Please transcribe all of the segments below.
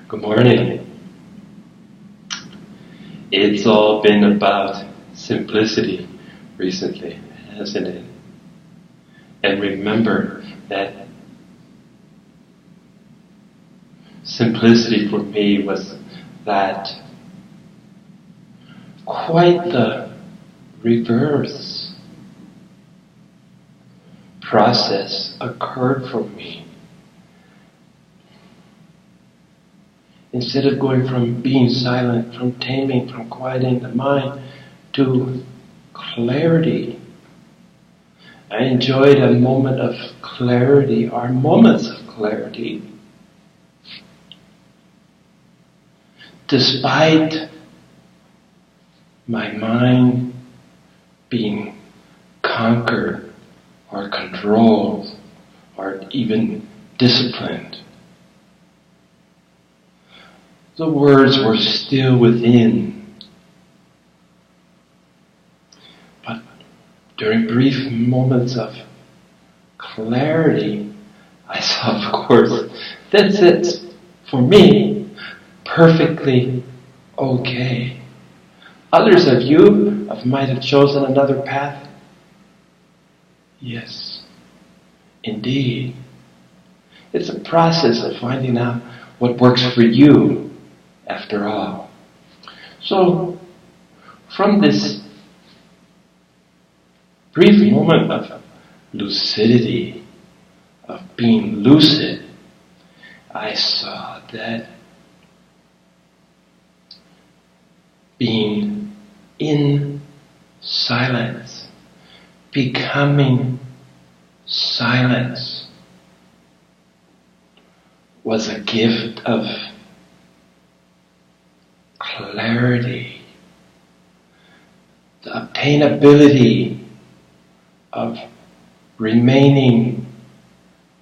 Good morning. It's all been about simplicity recently, hasn't it? And remember that simplicity for me was that quite the reverse process occurred for me. Instead of going from being silent, from taming, from quieting the mind to clarity, I enjoyed a moment of clarity, or moments of clarity, despite my mind being conquered or controlled or even disciplined. The words were still within. But during brief moments of clarity, I saw, of course, that's it. For me, perfectly okay. Others of you might have chosen another path. Yes, indeed. It's a process of finding out what works for you, after all. So, from this brief moment of lucidity, of being lucid, I saw that being in silence, becoming silence, was a gift of clarity, the obtainability of remaining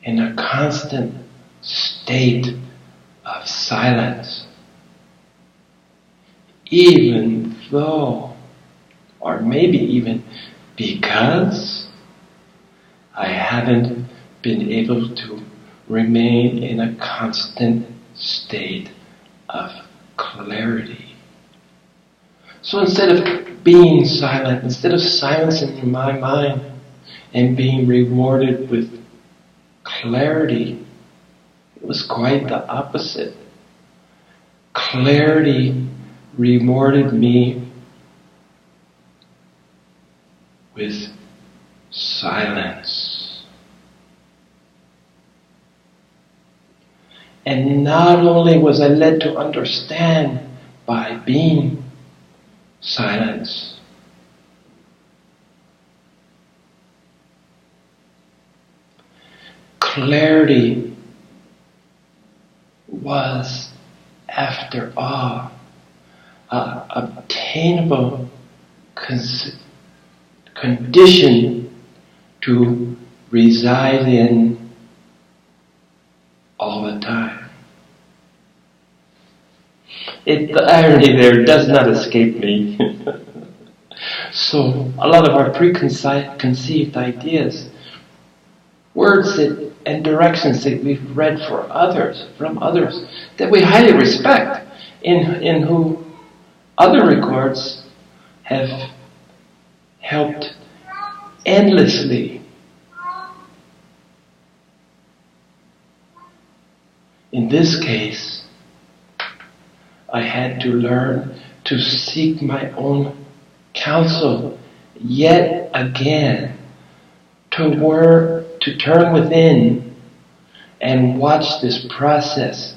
in a constant state of silence, even though, or maybe even because, I haven't been able to remain in a constant state of clarity. So instead of being silent, instead of silencing my mind and being rewarded with clarity, it was quite the opposite. Clarity rewarded me with silence. And not only was I led to understand by being silence, clarity was, after all, an obtainable condition to reside in all the time. The irony there does not escape me. So a lot of our preconceived ideas, words and directions that we've read from others, that we highly respect, in who other records have helped endlessly. In this case, I had to learn to seek my own counsel yet again, to turn within and watch this process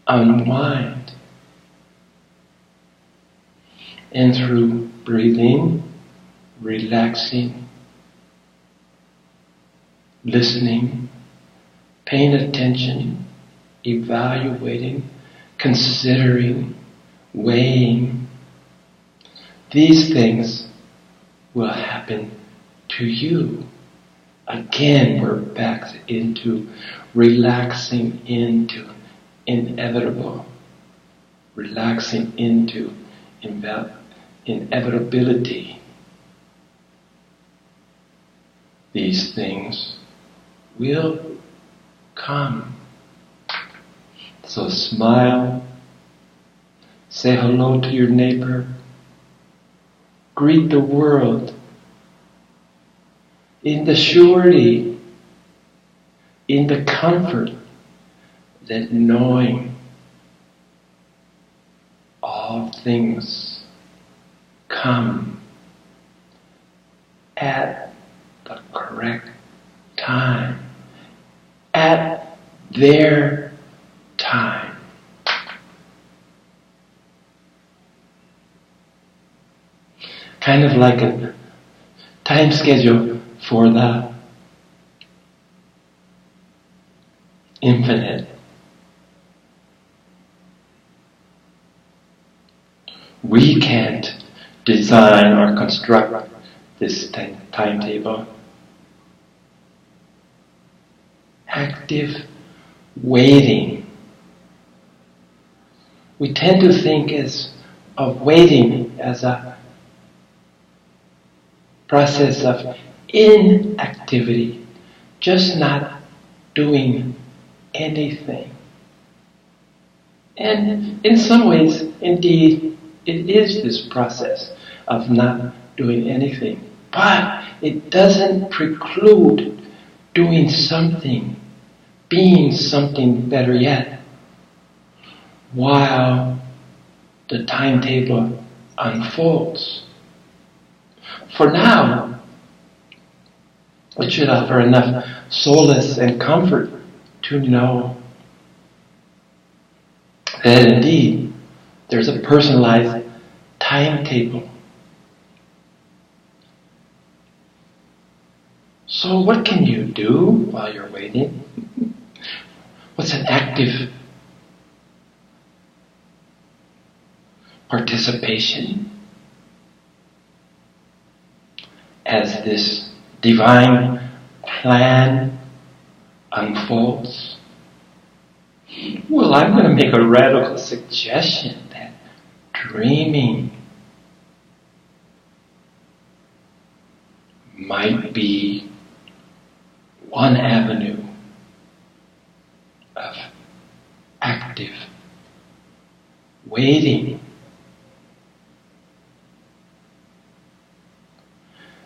unwind. And through breathing, relaxing, listening, paying attention, evaluating, considering, weighing, these things will happen to you. Again, we're back into relaxing into inevitable, relaxing into inevitability. These things will come. That's So smile, say hello to your neighbor, greet the world in the surety, in the comfort that knowing all things come at the correct time, at their time. Kind of like a time schedule for the infinite. We can't design or construct this timetable. Active waiting. We tend to think of waiting as a process of inactivity, just not doing anything. And in some ways, indeed, it is this process of not doing anything. But it doesn't preclude doing something, being something better yet, while the timetable unfolds. For now, it should offer enough solace and comfort to know that indeed there's a personalized timetable. So what can you do while you're waiting? What's an active participation as this divine plan unfolds? Well, I'm going to make a radical suggestion that dreaming might be one avenue of active waiting.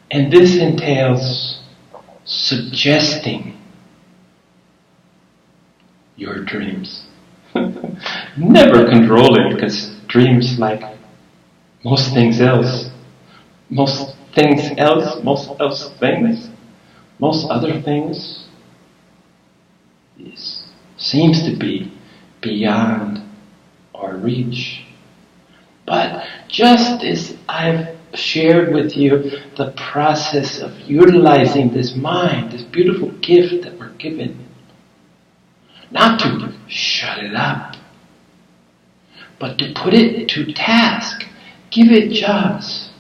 And this entails suggesting your dreams. Never control it, because dreams, like most things else, most other things, seems to be beyond our reach. But just as I've shared with you the process of utilizing this mind, this beautiful gift that we're given, not to shut it up, but to put it to task, give it jobs,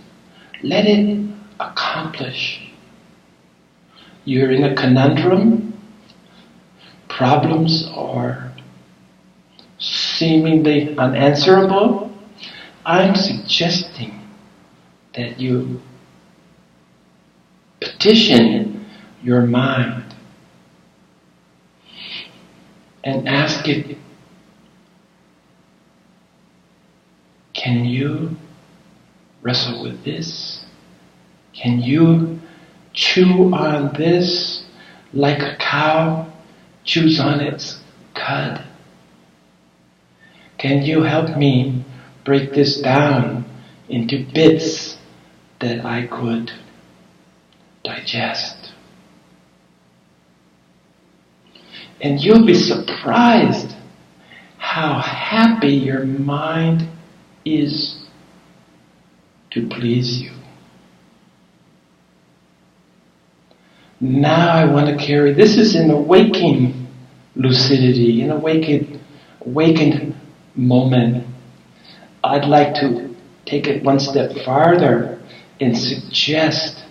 let it accomplish. You're in a conundrum, problems are seemingly unanswerable. I'm suggesting that you petition your mind and ask it, can you wrestle with this? Can you chew on this like a cow chews on its cud? Can you help me break this down into bits that I could digest? And you'll be surprised how happy your mind is to please you. Now I want to carry, this is in awakening lucidity, in awakened moment. I'd like to take it one step farther and suggest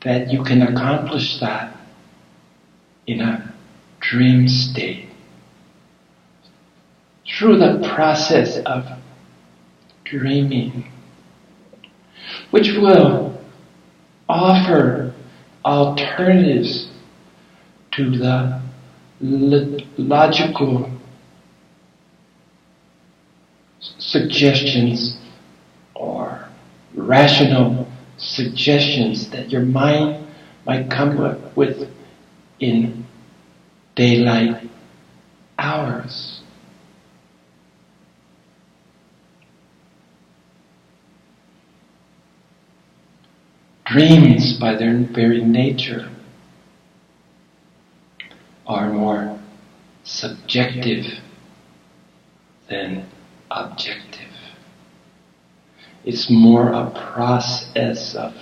that you can accomplish that in a dream state through the process of dreaming, which will offer alternatives to the logical suggestions or rational suggestions that your mind might come up with in daylight hours. Dreams, by their very nature, are more subjective than objective. It's more a process of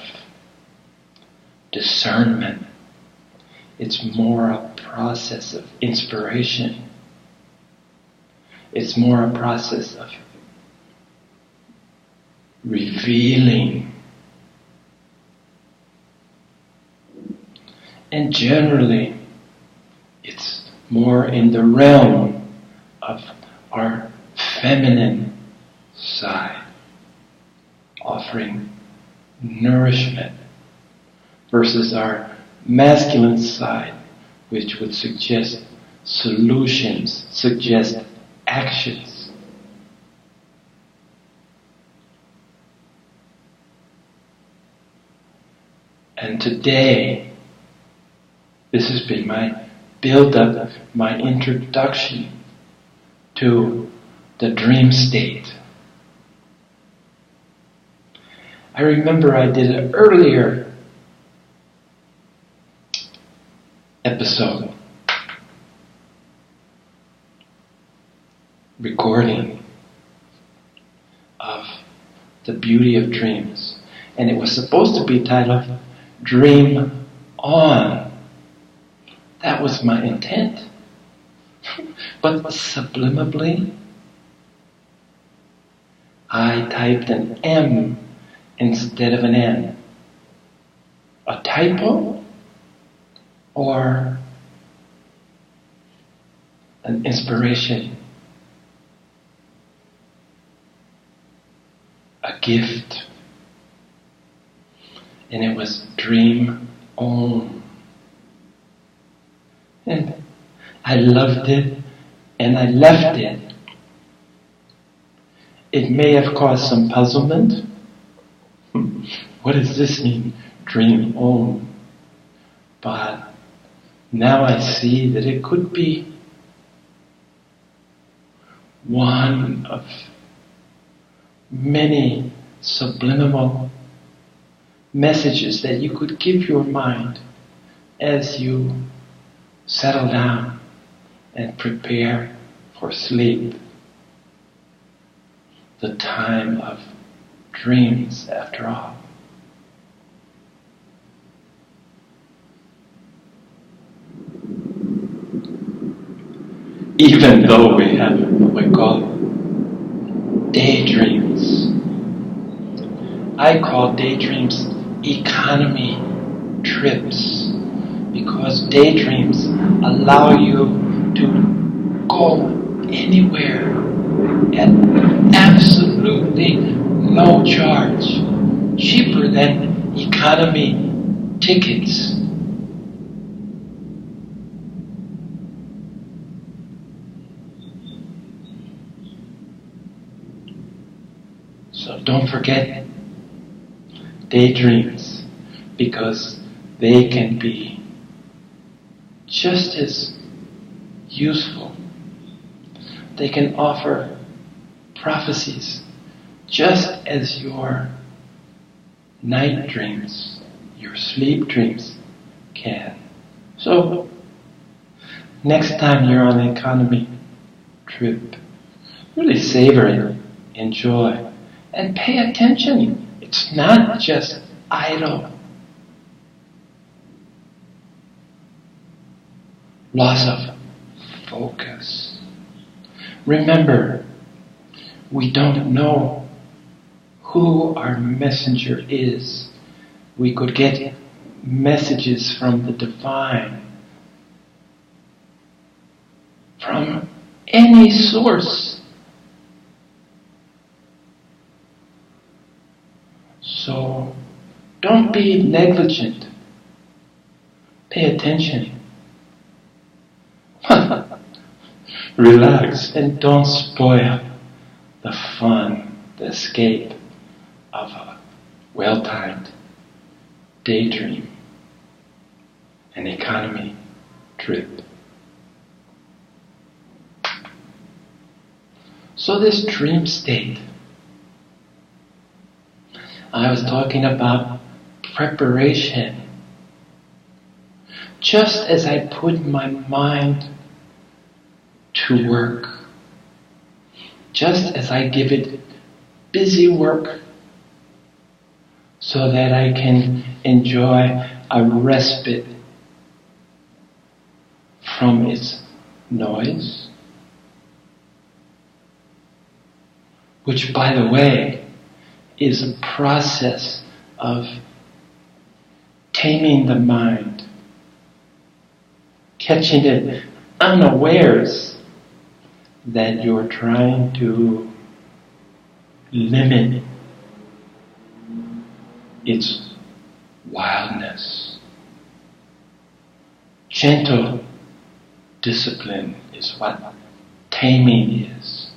discernment. It's more a process of inspiration. It's more a process of revealing. And generally, it's more in the realm of our feminine side, offering nourishment, versus our masculine side, which would suggest solutions, suggest actions. And today, this has been my build-up, my introduction to the dream state. I remember I did an earlier episode, recording of the beauty of dreams. And it was supposed to be titled Dream On. That was my intent. But subliminally, I typed an M instead of an N. A typo or an inspiration, a gift. And it was Dream On. And I loved it, and I left it. It may have caused some puzzlement. What does this mean, Dream On? But now I see that it could be one of many subliminal messages that you could give your mind as you settle down and prepare for sleep. The time of dreams, after all. Even though we have what we call daydreams. I call daydreams economy trips, because daydreams allow you to go anywhere at absolutely no charge, cheaper than economy tickets. So don't forget daydreams, because they can be just as useful. They can offer prophecies just as your night dreams, your sleep dreams can. So, next time you're on an economy trip, really savor it, enjoy, and pay attention. It's not just idle. Loss of focus. Remember, we don't know who our messenger is. We could get messages from the divine, from any source. So don't be negligent. Pay attention. Relax and don't spoil the fun, the escape of a well-timed daydream, an economy trip. So this dream state, I was talking about preparation. Just as I put my mind to work, just as I give it busy work so that I can enjoy a respite from its noise, which, by the way, is a process of taming the mind, catching it unawares that you're trying to limit its wildness. Gentle discipline is what taming is.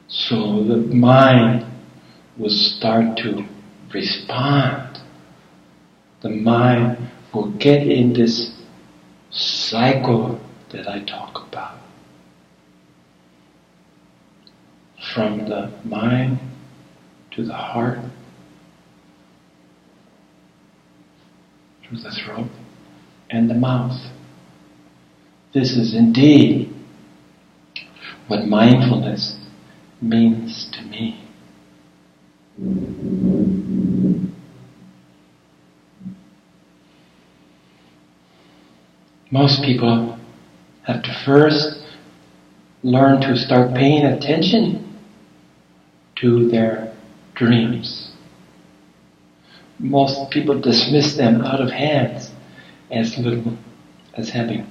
So the mind will start to respond. The mind will get in this cycle that I talk about. From the mind to the heart, through the throat and the mouth. This is indeed what mindfulness means to me. Most people have to first learn to start paying attention to their dreams. Most people dismiss them out of hands as having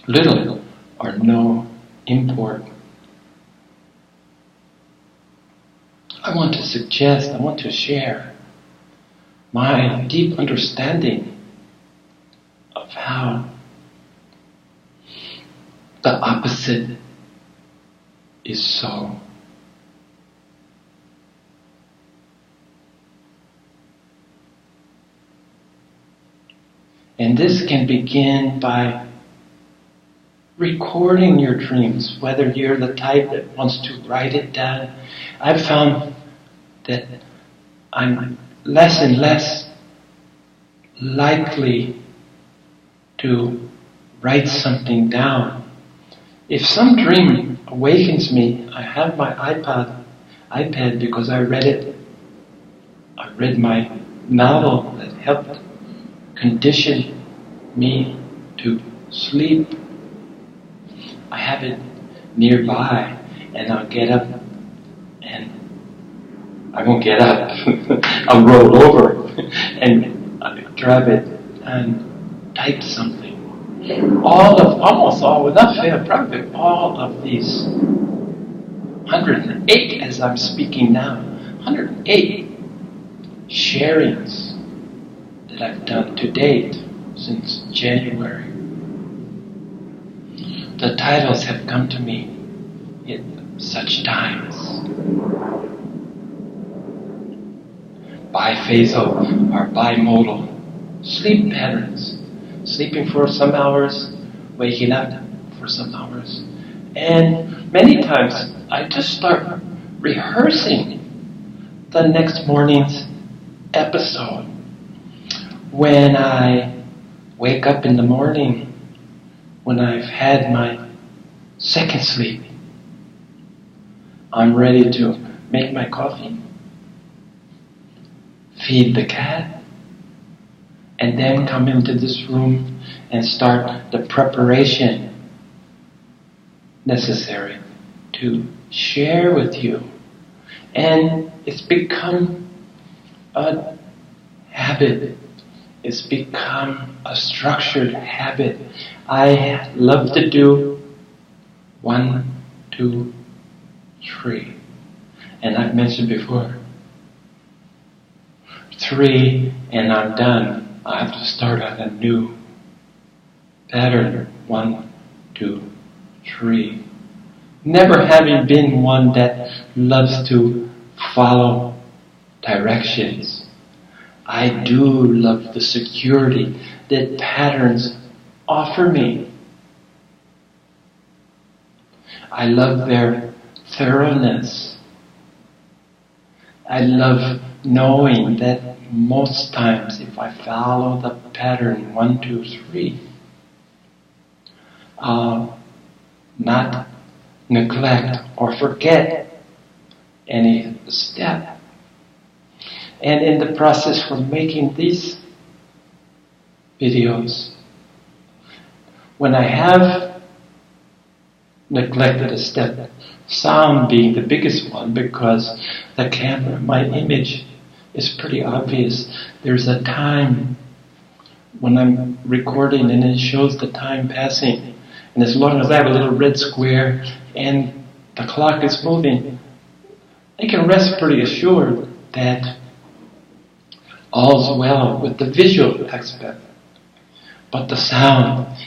little or no import. I want to share my deep understanding of how the opposite is so. And this can begin by recording your dreams, whether you're the type that wants to write it down. I've found that I'm less and less likely to write something down. If some dream awakens me, I have my iPad because I read it. I read my novel that helped condition me to sleep. I have it nearby, and I'll get up, and I won't get up. I'll roll over and grab it and type something. Almost all, without fail, probably all of these 108 as I'm speaking now, 108 sharings that I've done to date since January. The titles have come to me at such times. Biphasal or bimodal sleep patterns. Sleeping for some hours, waking up for some hours. And many times I just start rehearsing the next morning's episode. When I wake up in the morning, when I've had my second sleep, I'm ready to make my coffee, feed the cat, and then come into this room and start the preparation necessary to share with you. And it's become a habit. It's become a structured habit. I love to do 1, 2, 3. And I've mentioned before, 3 and I'm done. I have to start on a new pattern. 1, 2, 3. never having been one that loves to follow directions. I do love the security that patterns offer me. I love their thoroughness. I love knowing that most times if I follow the pattern 1, 2, 3, I'll not neglect or forget any step. And in the process from making these videos, when I have neglected a step, sound being the biggest one, because the camera, my image, is pretty obvious. There's a time when I'm recording and it shows the time passing. And as long as I have a little red square and the clock is moving, I can rest pretty assured that all's well with the visual aspect. But the sound,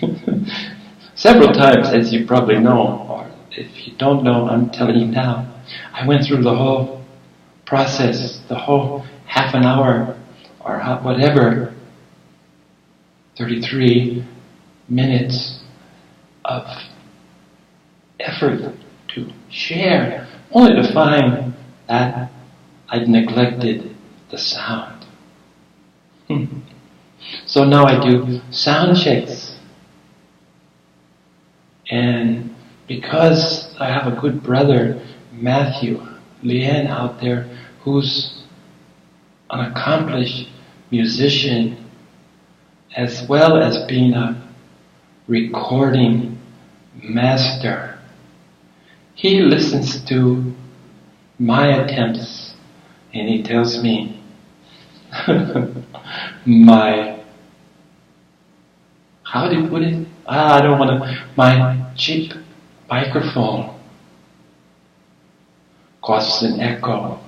several times, as you probably know, or if you don't know, I'm telling you now, I went through the whole process, the whole half an hour, or whatever, 33 minutes of effort to share, only to find that I'd neglected the sound. So now I do sound checks. And because I have a good brother, Matthew Lien, out there, who's an accomplished musician, as well as being a recording master, he listens to my attempts and he tells me how do you put it? I don't want to, my cheap microphone causes an echo.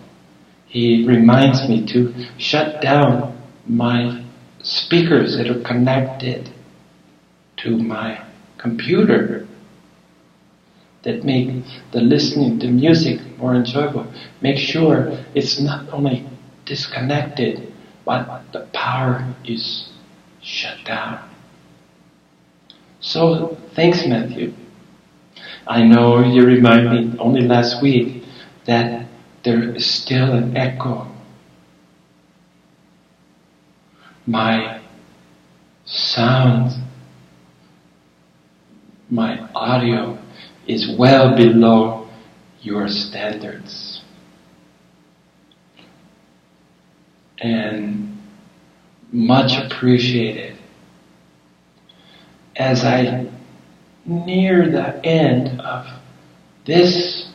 He reminds me to shut down my speakers that are connected to my computer, that make the listening to music more enjoyable. Make sure it's not only disconnected, but the power is shut down. So, thanks, Matthew. I know you reminded me only last week that there is still an echo. My sound, my audio is well below your standards. And much appreciated. As I near the end of this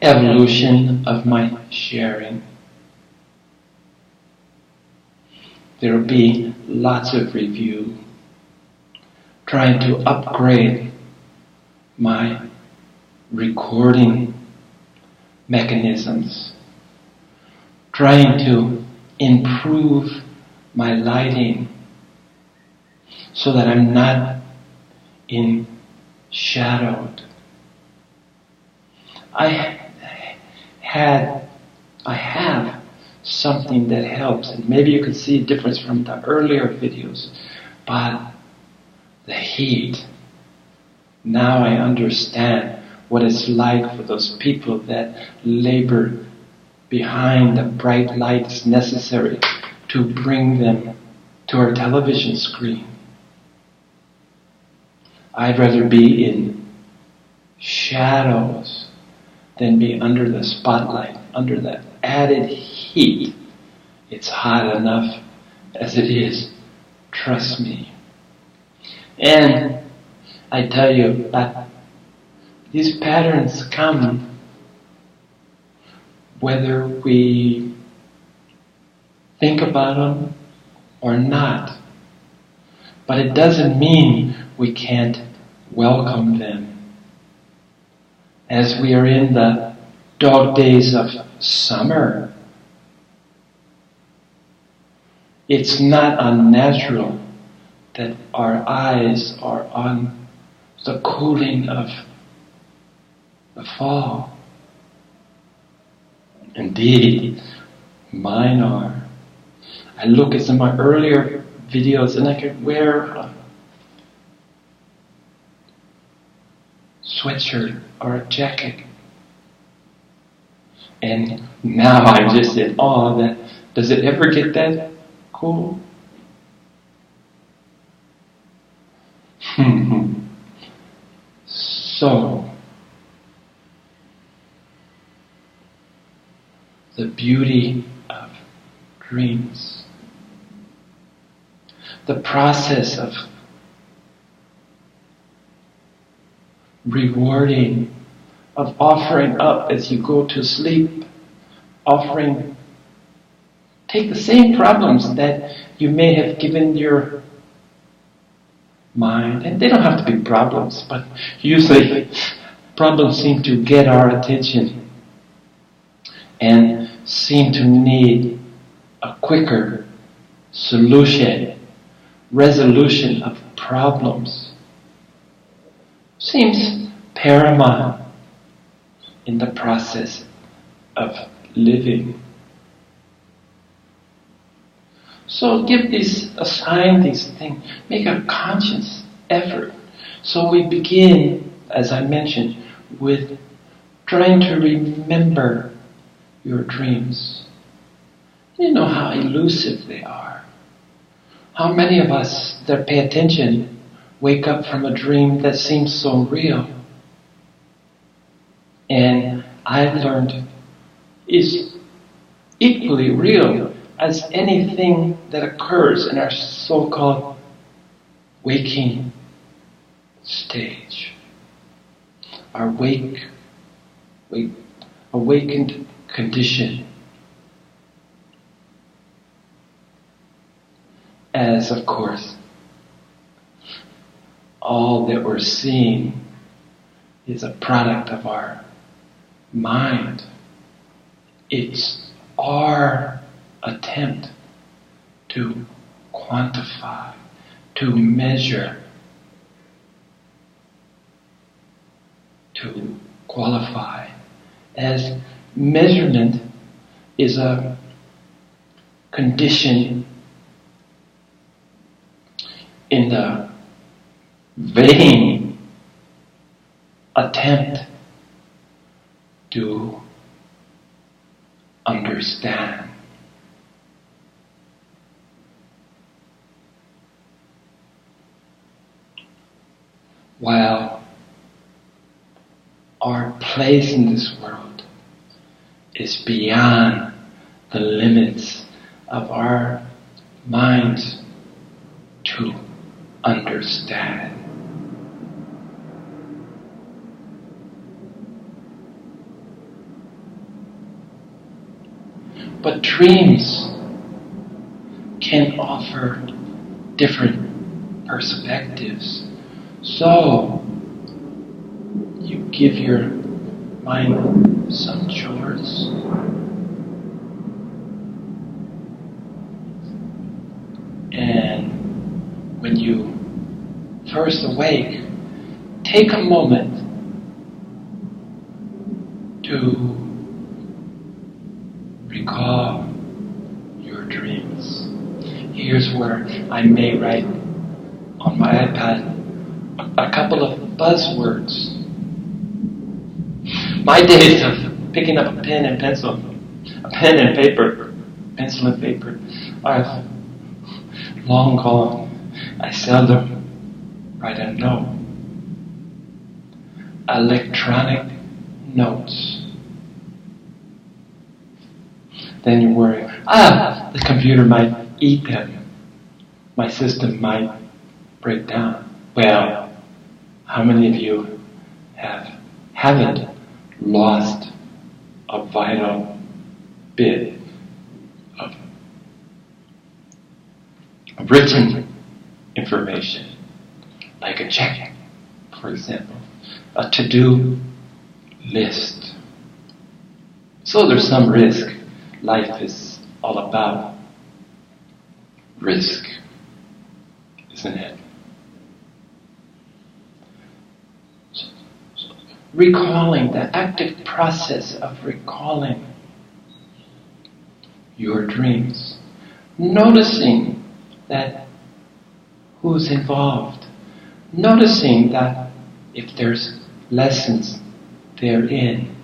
evolution of my sharing, there will be lots of review, trying to upgrade my recording mechanisms, trying to improve my lighting so that I'm not in shadowed. I have something that helps, and maybe you can see a difference from the earlier videos, but the heat. Now I understand what it's like for those people that labor behind the bright lights necessary to bring them to our television screen. I'd rather be in shadows than be under the spotlight, under the added heat. It's hot enough as it is, trust me. And I tell you that these patterns come whether we think about them or not. But it doesn't mean we can't welcome them. As we are in the dog days of summer, it's not unnatural that our eyes are on the cooling of the fall. Indeed, mine are. I look at some of my earlier videos and I could wear a sweatshirt or a jacket. And now I'm just in awe that, does it ever get that cool? So, the beauty of dreams, the process of rewarding, of offering up as you go to sleep, take the same problems that you may have given your mind, and they don't have to be problems, but usually problems seem to get our attention and seem to need a quicker resolution of problems. Seems paramount in the process of living. So assign these things, make a conscious effort. So we begin, as I mentioned, with trying to remember your dreams. You know how elusive they are. How many of us that pay attention wake up from a dream that seems so real? And I've learned is equally real as anything that occurs in our so-called waking stage. Our awakened condition. As, of course, all that we're seeing is a product of our mind. It's our attempt to quantify, to measure, to qualify. As measurement is a condition in the vain attempt to understand. While our place in this world is beyond the limits of our minds to understand. But dreams can offer different perspectives. So, you give your mind some chores. And when you first awake, take a moment to recall your dreams. Here's where I may write on my iPad a couple of buzzwords. My days of picking up a pen and pencil, pencil and paper, are long gone. I seldom write a note. Electronic notes. Then you worry, the computer might eat them. My system might break down. Well, how many of you haven't lost a vital bit of written information, like a check, for example, a to-do list? So there's some risk. Life is all about risk, isn't it? recalling, the active process of recalling your dreams, noticing that who's involved, noticing that if there's lessons therein,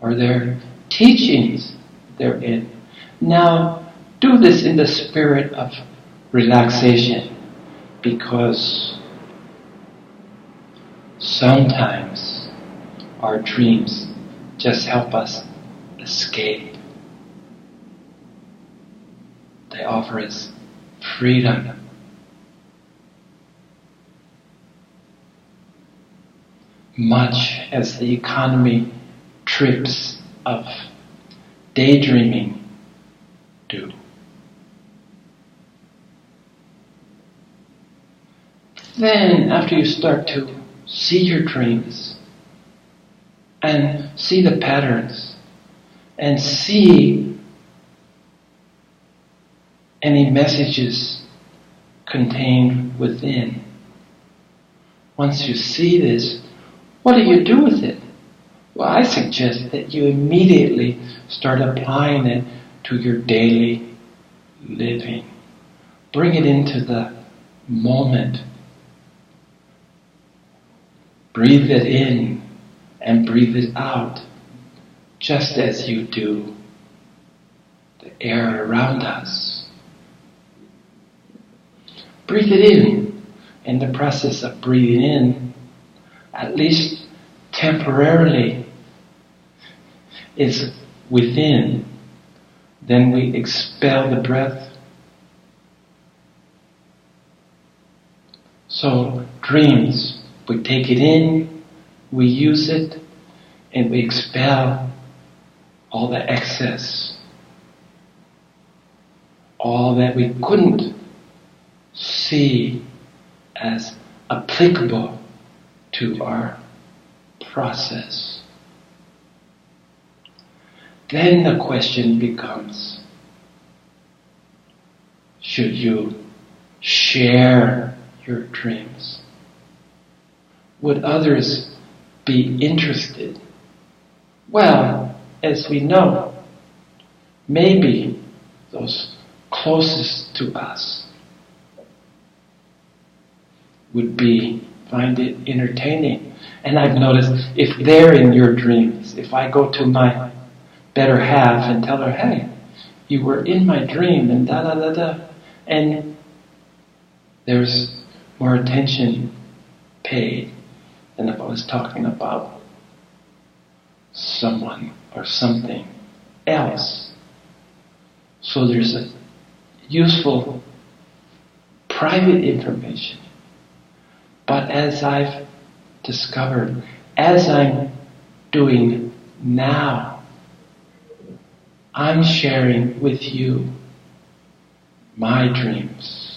or there are teachings therein. Now, do this in the spirit of relaxation, because sometimes our dreams just help us escape. They offer us freedom. Much as the economy trips of daydreaming do. Then, after you start to see your dreams and see the patterns and see any messages contained within, once you see this, what do you do with it? Well, I suggest that you immediately start applying it to your daily living. Bring it into the moment. Breathe it in and breathe it out, just as you do the air around us. Breathe it in. In the process of breathing in, at least temporarily, is within. Then we expel the breath. So dreams, we take it in, we use it, and we expel all the excess, all that we couldn't see as applicable to our process. Then the question becomes, should you share your dreams? Would others be interested? Well, as we know, maybe those closest to us would find it entertaining. And I've noticed, if they're in your dreams, if I go to my better half and tell her, hey, you were in my dream and da-da-da-da, and there's more attention paid than if I was talking about someone or something else. So there's a useful private information. But as I've discovered, as I'm doing now, I'm sharing with you my dreams.